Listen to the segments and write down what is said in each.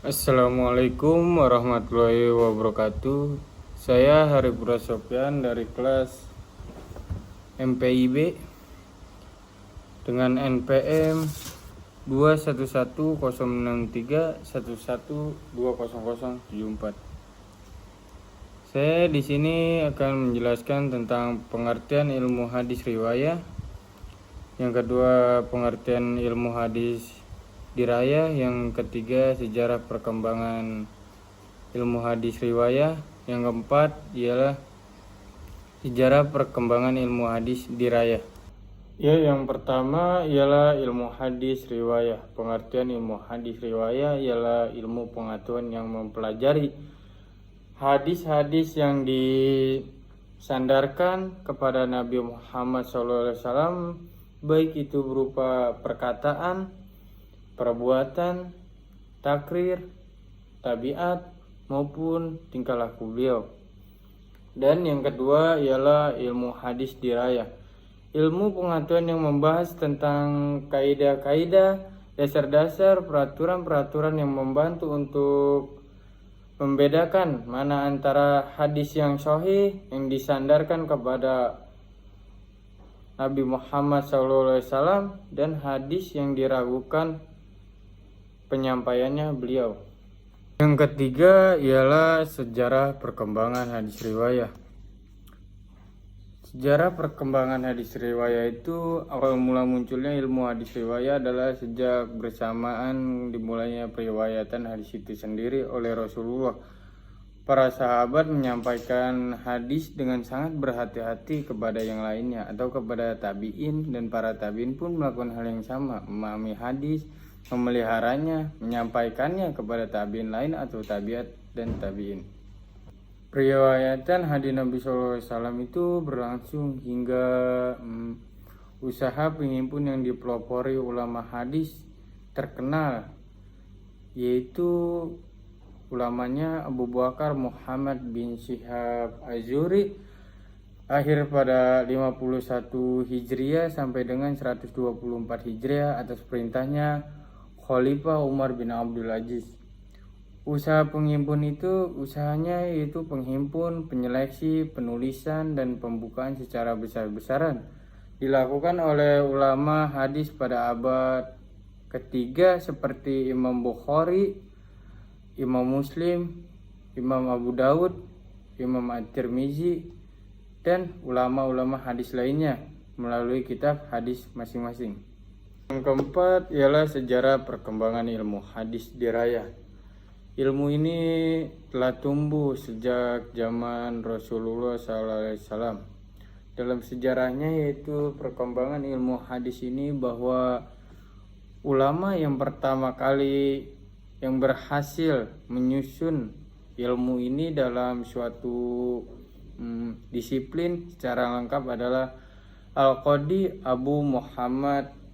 Assalamualaikum warahmatullahi wabarakatuh. Saya Haripura Sofyan dari kelas MPIB dengan NPM 21106311200074. Saya di sini akan menjelaskan tentang pengertian ilmu hadis riwayah. Yang kedua, pengertian ilmu hadis dirayah. Yang ketiga, sejarah perkembangan ilmu hadis riwayah. Yang keempat ialah sejarah perkembangan ilmu hadis dirayah. Ya, yang pertama ialah ilmu hadis riwayah. Pengertian ilmu hadis riwayah ialah ilmu pengetahuan yang mempelajari hadis-hadis yang disandarkan kepada Nabi Muhammad SAW, baik itu berupa perkataan, perbuatan, takrir, tabiat, maupun tingkah laku beliau. Dan yang kedua ialah ilmu hadis dirayah. Ilmu pengetahuan yang membahas tentang kaidah-kaidah, dasar-dasar, peraturan-peraturan yang membantu untuk membedakan mana antara hadis yang sahih yang disandarkan kepada Nabi Muhammad SAW dan hadis yang diragukan penyampaiannya beliau. Yang ketiga ialah sejarah perkembangan hadis riwayah. Sejarah perkembangan hadis riwayah itu awal mula munculnya ilmu hadis riwayah adalah sejak bersamaan dimulainya periwayatan hadis itu sendiri oleh Rasulullah. Para sahabat menyampaikan hadis dengan sangat berhati-hati kepada yang lainnya atau kepada tabi'in, dan para tabi'in pun melakukan hal yang sama, memahami hadis, memeliharanya, menyampaikannya kepada tabi'in lain atau tabiat dan tabi'in. Periwayatan hadis Nabi SAW itu berlangsung hingga usaha penghimpun yang dipelopori ulama hadis terkenal, yaitu ulamanya Abu Bakar Muhammad bin Syihab Az-Zuhri, akhir pada 51 Hijriah sampai dengan 124 Hijriah atas perintahnya Khalifah Umar bin Abdul Aziz. Usaha penghimpun itu usahanya yaitu penghimpun, penyeleksi, penulisan, dan pembukaan secara besar-besaran dilakukan oleh ulama hadis pada abad ketiga seperti Imam Bukhari, Imam Muslim, Imam Abu Daud, Imam At-Tirmizi, dan ulama-ulama hadis lainnya melalui kitab hadis masing-masing. Yang keempat ialah sejarah perkembangan ilmu hadis dirayah. Ilmu ini telah tumbuh sejak zaman Rasulullah SAW. Dalam sejarahnya yaitu perkembangan ilmu hadis ini, bahwa ulama yang pertama kali yang berhasil menyusun ilmu ini dalam suatu disiplin secara lengkap adalah Al-Qadi Abu Muhammad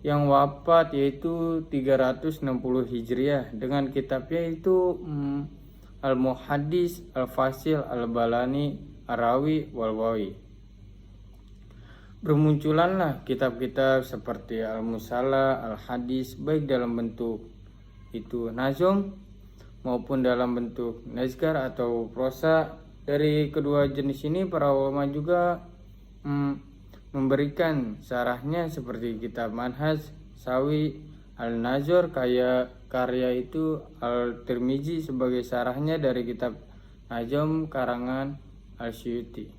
yang wafat yaitu 360 Hijriah dengan kitabnya itu Al-Muhaddis Al-Fasil Al-Balani Ar-Rawi Wal-Wawi. Bermunculanlah kitab-kitab seperti Al-Musalla, Al-Hadis, baik dalam bentuk itu nazom maupun dalam bentuk nazkar atau prosa. Dari kedua jenis ini para ulama juga memberikan syarahnya seperti kitab Manhaj Sawi Al-Nazar, karya itu Al-Tirmizi sebagai syarahnya dari kitab Najm karangan Al-Syuuti.